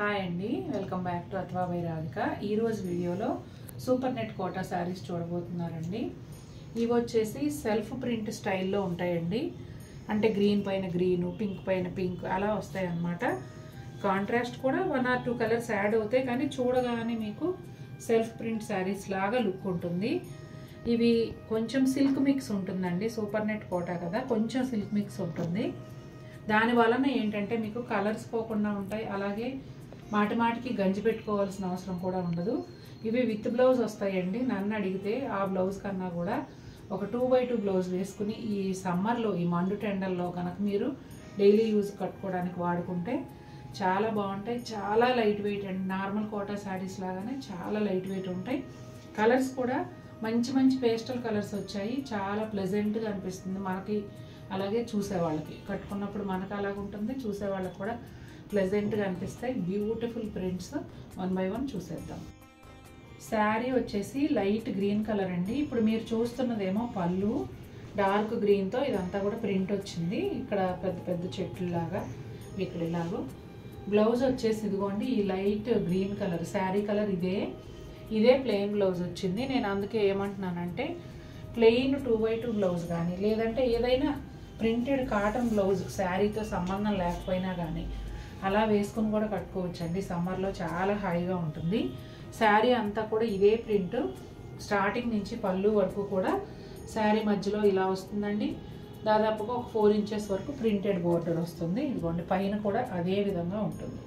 Hi అండి, welcome back to అథవా by Radhika. ఈరోజు వీడియోలో సూపర్ నెట్ కోటా శారీస్ చూడబోతున్నారండి. ఇవి వచ్చేసి సెల్ఫ్ ప్రింట్ స్టైల్లో ఉంటాయండి. అంటే గ్రీన్ పైన గ్రీను, పింక్ పైన పింక్ అలా వస్తాయి అన్నమాట. కాంట్రాస్ట్ కూడా 1 or 2 కలర్స్ యాడ్ అవుతాయి, కానీ చూడగానే మీకు సెల్ఫ్ ప్రింట్ శారీస్ లాగా లుక్ ఉంటుంది. ఇవి కొంచెం సిల్క్ మిక్స్ ఉంటుందండి. సూపర్ నెట్ కోటా కదా, కొంచెం సిల్క్ మిక్స్ ఉంటుంది. దాని వలన ఏంటంటే మీకు కలర్స్ పోకుండా ఉంటాయి, అలాగే మాటి మాటికి గంజి పెట్టుకోవాల్సిన అవసరం కూడా ఉండదు. ఇవి విత్ బ్లౌజ్ వస్తాయండి. నన్ను అడిగితే ఆ బ్లౌజ్ కన్నా కూడా ఒక 2x2 బ్లౌజ్ వేసుకుని ఈ సమ్మర్లో, ఈ మండు టెండల్లో కనుక మీరు డైలీ యూజ్ కట్టుకోవడానికి వాడుకుంటే చాలా బాగుంటాయి. చాలా లైట్ వెయిట్ అండి. నార్మల్ కోటా శారీస్ లాగానే చాలా లైట్ వెయిట్ ఉంటాయి. కలర్స్ కూడా మంచి మంచి పేస్టల్ కలర్స్ వచ్చాయి. చాలా ప్లెజెంట్గా అనిపిస్తుంది మనకి, అలాగే చూసేవాళ్ళకి. కట్టుకున్నప్పుడు మనకు అలాగ ఉంటుంది, చూసేవాళ్ళకి కూడా ప్లెజెంట్గా అనిపిస్తాయి. బ్యూటిఫుల్ ప్రింట్స్ 1 by 1 చూసేద్దాం. శారీ వచ్చేసి లైట్ గ్రీన్ కలర్ అండి. ఇప్పుడు మీరు చూస్తున్నదేమో పళ్ళు, డార్క్ గ్రీన్తో ఇదంతా కూడా ప్రింట్ వచ్చింది. ఇక్కడ పెద్ద పెద్ద చెట్లులాగా ఇక్కడ ఇలాగో. బ్లౌజ్ వచ్చేసి ఇదిగోండి ఈ light green colour, sari colour ఇదే ప్లెయిన్ బ్లౌజ్ వచ్చింది. నేను అందుకే ఏమంటున్నానంటే ప్లెయిన్ 2x2 బ్లౌజ్ కానీ, లేదంటే ఏదైనా ప్రింటెడ్ కాటన్ బ్లౌజ్ శారీతో సంబంధం లేకపోయినా కానీ అలా వేసుకుని కూడా కట్టుకోవచ్చండి. సమ్మర్లో చాలా హాయిగా ఉంటుంది. శారీ అంతా కూడా ఇదే ప్రింట్, స్టార్టింగ్ నుంచి పళ్ళు వరకు కూడా శారీ మధ్యలో ఇలా వస్తుందండి. దాదాపుగా ఒక 4 inches వరకు ప్రింటెడ్ బోర్డర్ వస్తుంది. ఇదిగోండి పైన కూడా అదే విధంగా ఉంటుంది.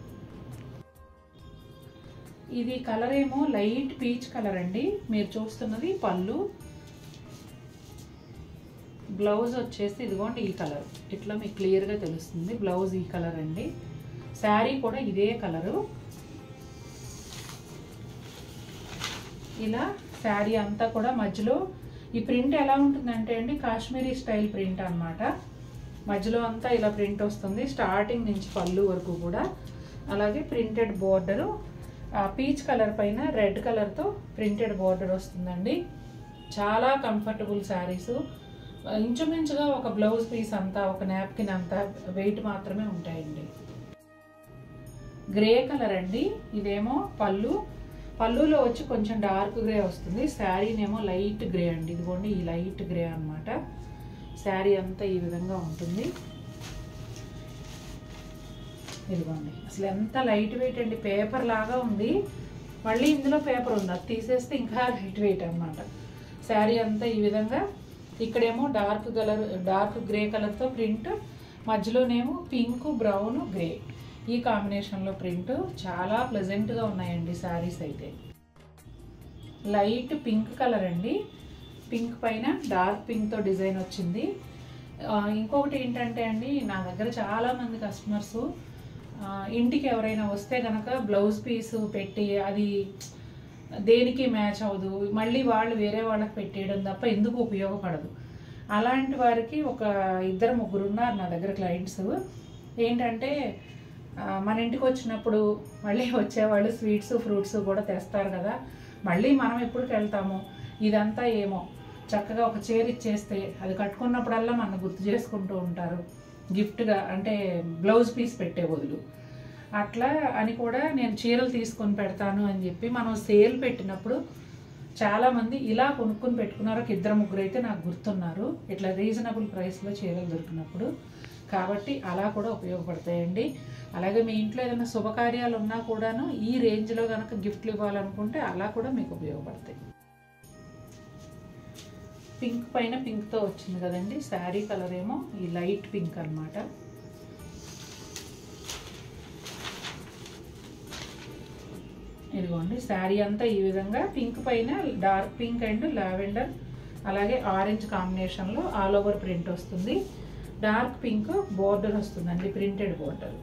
ఇది కలర్ ఏమో లైట్ పీచ్ కలర్ అండి. మీరు చూస్తున్నది పళ్ళు. బ్లౌజ్ వచ్చేసి ఇదిగోండి ఈ కలర్, ఇట్లా మీకు క్లియర్గా తెలుస్తుంది. బ్లౌజ్ ఈ కలర్ అండి. శారీ కూడా ఇదే కలరు. ఇలా శారీ అంతా కూడా మధ్యలో ఈ ప్రింట్ ఎలా ఉంటుందంటే అండి, కాశ్మీరీ స్టైల్ ప్రింట్ అన్నమాట. మధ్యలో అంతా ఇలా ప్రింట్ వస్తుంది, స్టార్టింగ్ నుంచి పళ్ళు వరకు కూడా. అలాగే ప్రింటెడ్ బోర్డరు పీచ్ కలర్ పైన రెడ్ కలర్తో ప్రింటెడ్ బోర్డర్ వస్తుందండి. చాలా కంఫర్టబుల్ శారీసు. ఇంచుమించుగా ఒక బ్లౌజ్ పీస్ అంతా, ఒక నాప్కిన్ అంతా వెయిట్ మాత్రమే ఉంటాయండి. గ్రే కలర్ అండి. ఇదేమో పళ్ళులో వచ్చి కొంచెం డార్క్ గ్రే వస్తుంది. శారీనేమో లైట్ గ్రే అండి. ఇదిగోండి ఈ లైట్ గ్రే అన్నమాట. శారీ అంతా ఈ విధంగా ఉంటుంది. ఇదిగోండి అసలు ఎంత లైట్ వెయిట్ అండి, పేపర్ లాగా ఉంది. మళ్ళీ ఇందులో పేపర్ ఉంది, అది తీసేస్తే ఇంకా లైట్ వెయిట్ అన్నమాట. శారీ అంతా ఈ విధంగా. ఇక్కడేమో డార్క్ గ్రే కలర్తో ప్రింట్, మధ్యలోనేమో పింక్, బ్రౌన్, గ్రే ఈ కాంబినేషన్లో ప్రింట్. చాలా ప్లెజెంట్గా ఉన్నాయండి శారీస్ అయితే. లైట్ పింక్ కలర్ అండి. పింక్ పైన డార్క్ పింక్తో డిజైన్ వచ్చింది. ఇంకొకటి ఏంటంటే అండి, నా దగ్గర చాలామంది కస్టమర్స్ ఇంటికి ఎవరైనా వస్తే కనుక బ్లౌజ్ పీసు పెట్టి అది దేనికి మ్యాచ్ అవ్వదు, మళ్ళీ వాళ్ళు వేరే వాళ్ళకి పెట్టేయడం తప్ప ఎందుకు ఉపయోగపడదు. అలాంటి వారికి ఒక 2-3 ఉన్నారు నా దగ్గర క్లయింట్స్. ఏంటంటే మన ఇంటికి వచ్చినప్పుడు మళ్ళీ వచ్చేవాళ్ళు స్వీట్స్, ఫ్రూట్స్ కూడా తెస్తారు కదా, మళ్ళీ మనం ఎప్పటికి వెళ్తాము. ఇదంతా ఏమో చక్కగా ఒక చీర ఇచ్చేస్తే అది కట్టుకున్నప్పుడల్లా మనం గుర్తు చేసుకుంటూ ఉంటారు గిఫ్ట్గా, అంటే బ్లౌజ్ పీస్ పెట్టే బదులు. అట్లా అని కూడా నేను చీరలు తీసుకొని పెడతాను అని చెప్పి మనం సేల్ పెట్టినప్పుడు చాలామంది ఇలా కొనుక్కొని పెట్టుకున్నారు. ఒక 2-3 అయితే నాకు గుర్తున్నారు, ఇట్లా రీజనబుల్ ప్రైస్లో చీరలు దొరికినప్పుడు. కాబట్టి అలా కూడా ఉపయోగపడతాయండి. అలాగే మీ ఇంట్లో ఏదైనా శుభకార్యాలు ఉన్నా కూడాను ఈ రేంజ్లో కనుక గిఫ్ట్లు ఇవ్వాలనుకుంటే అలా కూడా మీకు ఉపయోగపడతాయి. పింక్ పైన పింక్తో వచ్చింది కదండి. శారీ కలర్ ఏమో ఈ లైట్ పింక్ అన్నమాట. ఇదిగోండి శారీ అంతా ఈ విధంగా పింక్ పైన డార్క్ పింక్ అండ్ లావెండర్ అలాగే ఆరెంజ్ కాంబినేషన్లో ఆల్ ఓవర్ ప్రింట్ వస్తుంది. డార్క్ పింక్ బోర్డర్ వస్తుందండి, printed border.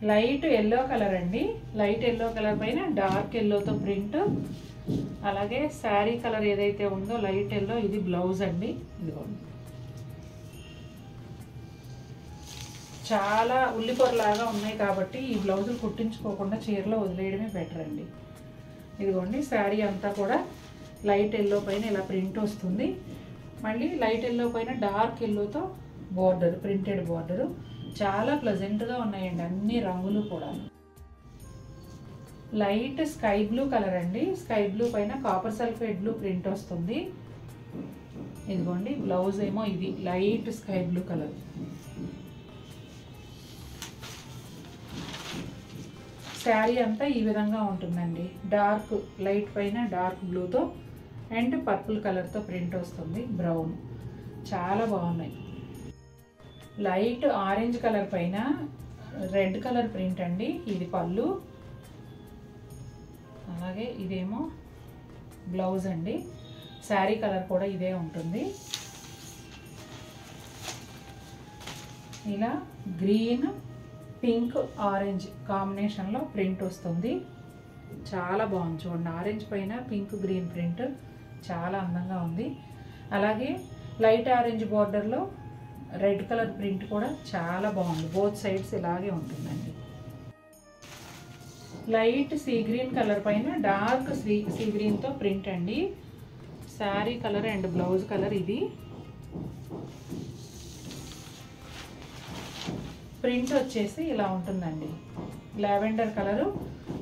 Light yellow colour అండి. లైట్ ఎల్లో కలర్ పైన డార్క్ ఎల్లోతో ప్రింట్. అలాగే శారీ కలర్ ఏదైతే ఉందో లైట్ ఎల్లో, ఇది బ్లౌజ్ అండి. ఇదిగోండి చాలా ఉల్లిపొరలాగా ఉన్నాయి కాబట్టి ఈ బ్లౌజులు కుట్టించుకోకుండా చీరలో వదిలేయడమే బెటర్ అండి. ఇదిగోండి శారీ అంతా కూడా లైట్ ఎల్లో పైన ఇలా ప్రింట్ వస్తుంది. మళ్ళీ లైట్ ఎల్లో పైన డార్క్ ఎల్లోతో బోర్డర్, ప్రింటెడ్ బోర్డరు. చాలా ప్లెజెంట్గా ఉన్నాయండి అన్ని రంగులు కూడా. లైట్ స్కై బ్లూ కలర్ అండి. స్కై బ్లూ పైన కాపర్ సల్ఫేట్ బ్లూ ప్రింట్ వస్తుంది. ఇదిగోండి బ్లౌజ్ ఏమో ఇది light sky blue colour. Sari అంతా ఈ విధంగా ఉంటుందండి. డార్క్ లైట్ పైన డార్క్ బ్లూతో అండ్ పర్పుల్ కలర్తో ప్రింట్ వస్తుంది. బ్రౌన్ చాలా బాగున్నాయి. లైట్ ఆరెంజ్ కలర్ పైన రెడ్ కలర్ ప్రింట్ అండి. ఇది పళ్ళు, అలాగే ఇదేమో బ్లౌజ్ అండి. శారీ కలర్ కూడా ఇదే ఉంటుంది. ఇలా గ్రీన్ పింక్ ఆరెంజ్ కాంబినేషన్లో ప్రింట్ వస్తుంది. చాలా బాగుంది చూడండి. ఆరెంజ్ పైన పింక్ గ్రీన్ ప్రింట్ చాలా అందంగా ఉంది. అలాగే లైట్ ఆరెంజ్ బార్డర్లో రెడ్ కలర్ ప్రింట్ కూడా చాలా బాగుంది. బోత్ సైడ్స్ ఇలాగే ఉంటుందండి. లైట్ సీ గ్రీన్ కలర్ పైన డార్క్ సీ గ్రీన్తో ప్రింట్ అండి. Sari colour and blouse colour ఇది. ప్రింట్ వచ్చేసి ఇలా ఉంటుందండి. Lavender colour,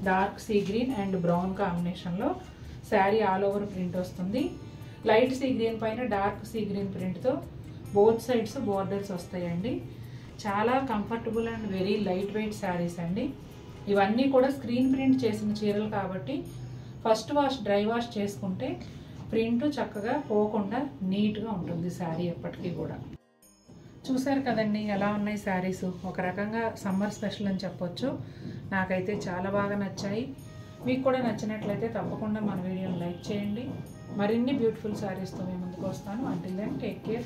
dark sea green and brown కాంబినేషన్లో శారీ ఆల్ ఓవర్ ప్రింట్ వస్తుంది. లైట్ సీ గ్రీన్ పైన డార్క్ సీ గ్రీన్ ప్రింట్తో బోత్ సైడ్స్ బోర్డర్స్ వస్తాయండి. చాలా comfortable and very light weight saris అండి. ఇవన్నీ కూడా స్క్రీన్ ప్రింట్ చేసిన చీరలు కాబట్టి ఫస్ట్ వాష్ డ్రై వాష్ చేసుకుంటే ప్రింట్ చక్కగా పోకుండా నీట్గా ఉంటుంది శారీ ఎప్పటికీ కూడా. చూసారు కదండి ఎలా ఉన్నాయి శారీస్. ఒక రకంగా సమ్మర్ స్పెషల్ అని చెప్పొచ్చు. నాకైతే చాలా బాగా నచ్చాయి. మీకు కూడా నచ్చినట్లయితే తప్పకుండా మన వీడియోని లైక్ చేయండి. మరిన్ని బ్యూటిఫుల్ శారీస్తో మేము ముందుకు వస్తాను. Until then take care.